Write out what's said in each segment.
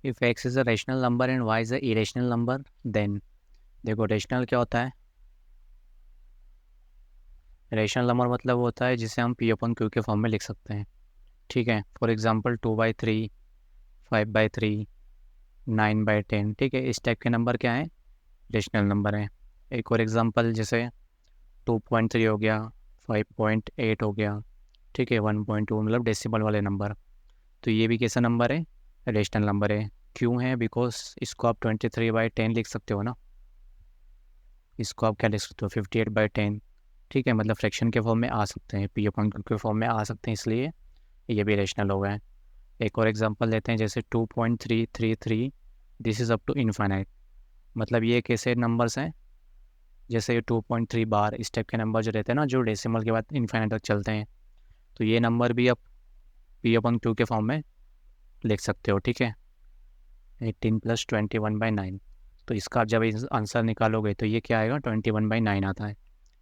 If X is a rational number and Y is a irrational number then, देखो rational क्या होता है? Rational number मतलब होता है जिसे हम पी अपन क्यू के फॉर्म में लिख सकते हैं। ठीक है, फॉर एग्जांपल 2/3, 5/3, 9/10। ठीक है, इस टाइप के नंबर क्या है? रेशनल नंबर है। एक और एग्जांपल जैसे 2.3 हो गया, 5.8 हो गया। ठीक है, 1.2 मतलब डेसिमल वाले नंबर। तो ये भी कैसा नंबर है? रेशनल नंबर है। क्यों है? बिकॉज इसको आप 23/10 लिख सकते हो ना। इसको आप क्या लिख सकते हो? 58/10। ठीक है, मतलब फ्रैक्शन के फॉर्म में आ सकते हैं, पी अपॉन क्यू के फॉर्म में आ सकते हैं, इसलिए ये भी रेशनल हो गए हैं। एक और एग्जांपल लेते हैं जैसे 2.333, this is up to infinite. मतलब ये कैसे नंबर्स हैं? जैसे 2.3 बार, इस टाइप के नंबर जो रहते हैं ना, जो डेसिमल के बाद इनफाइनाइट तक चलते हैं, तो ये नंबर भी आप पी अपॉन क्यू के फॉर्म में लिख सकते हो। ठीक है, 18 + 21/9। तो इसका आप जब आंसर निकालोगे तो ये क्या आएगा? 21/9 आता है।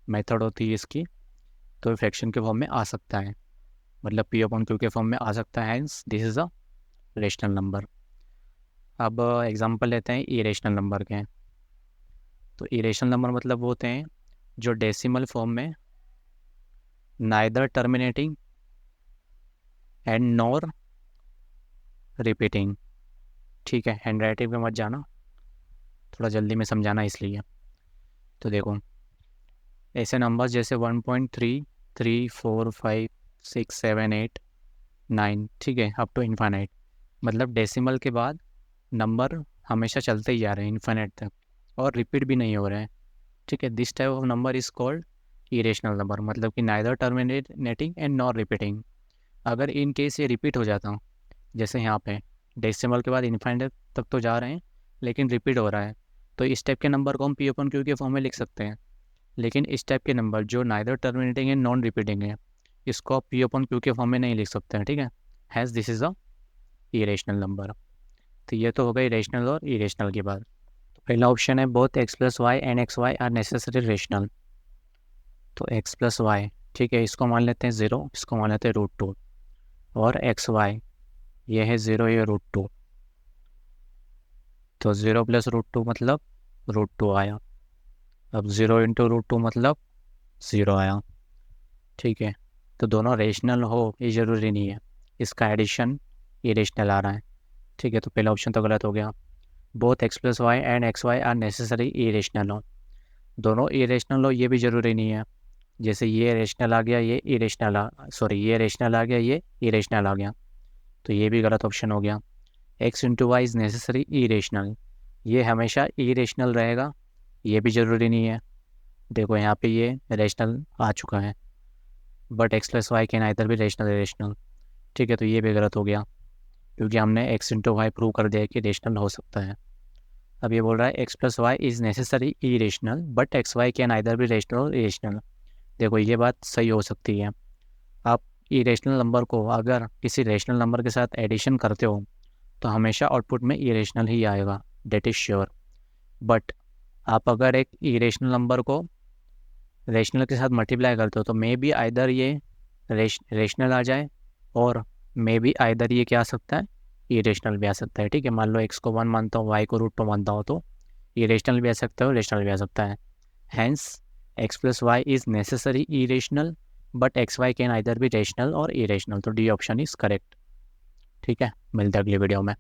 मेथड होती है इसकी, तो फ्रैक्शन के फॉर्म में आ सकता है, मतलब पी अपॉन क्यू के फॉर्म में आ सकता है, hence this is a rational number. अब एग्जांपल लेते हैं इरेशनल नंबर के। तो इरेशनल नंबर मतलब वो होते हैं जो डेसिमल फॉर्म में neither terminating and nor repeating. ठीक है, हैंड राइटिंग में मत जाना, थोड़ा जल्दी में समझाना इसलिए। तो देखो ऐसे नंबर जैसे 1.3, 3, 4, 5, 6, 7, 8, 9, ठीक है, अप टू इन्फाइनाइट। मतलब डेसिमल के बाद नंबर हमेशा चलते ही जा रहे हैं इन्फाइनाइट तक, और रिपीट भी नहीं हो रहे हैं। ठीक है, this type of number is called irrational number, मतलब कि neither terminating and not repeating. अगर इन केस ये रिपीट हो जाता, जैसे यहाँ पे डेसिमल के बाद इन्फाइनाइट तक तो जा रहे हैं लेकिन रिपीट हो रहा है, तो इस टाइप के नंबर को हम पी अपन क्यू के फॉर्म में लिख सकते हैं। लेकिन इस टाइप के नंबर जो neither terminating and non repeating है, इसको आप पी अपन क्यू के फॉर्म में नहीं लिख सकते हैं। ठीक है, has this is a irrational number. तो ये तो हो गई रेशनल और इरेशनल की बात। तो पहला ऑप्शन है both x + y and xy are necessary rational. तो x + y, ठीक है, इसको मान लेते हैं 0, इसको मान लेते हैं √2, और xy ये है 0, ये √2। तो 0 + √2 मतलब √2 आया। अब 0 × √2 मतलब 0 आया। ठीक है, तो दोनों रेशनल हो ये ज़रूरी नहीं है, इसका एडिशन इरेशनल आ रहा है। ठीक है, तो पहला ऑप्शन तो गलत हो गया। Both x + y and xy are necessary irrational हो, दोनों इरेशनल हो ये भी ज़रूरी नहीं है। जैसे ये रेशनल आ गया, ये इरेशनल ये रेशनल आ गया, ये इरेशनल आ गया, तो ये भी गलत ऑप्शन हो गया। x × y is necessary irrational, ये हमेशा इरेशनल रहेगा, ये भी ज़रूरी नहीं है। देखो यहाँ पे ये रेशनल आ चुका है, but x + y can either भी रेशनल इरेशनल। ठीक है, तो ये भी गलत हो गया, क्योंकि हमने x × y प्रूव कर दिया कि रेशनल हो सकता है। अब ये बोल रहा है x + y is necessary irrational but X Y can either भी रेशनल और इरेशनल। देखो ये बात सही हो सकती है। आप इरेशनल नंबर को अगर किसी रेशनल नंबर के साथ एडिशन करते हो तो हमेशा आउटपुट में इरेशनल ही आएगा, डेट इज़ श्योर। बट आप अगर एक इरेशनल नंबर को रेशनल के साथ मल्टीप्लाई करते हो तो मे बी आइदर ये रेशनल आ जाए, और मे बी आइदर ये क्या आ सकता है? इरेशनल भी आ सकता है। ठीक है, मान लो x को 1 मानता हूँ, y को √2 मानता हूँ, तो इरेशनल भी आ सकता है और रेशनल भी आ सकता है। Hence x + y is necessary irrational but X Y can either भी रेशनल और इरेशनल। तो डी ऑप्शन इज़ करेक्ट। ठीक है, मिलते हैं अगली वीडियो में।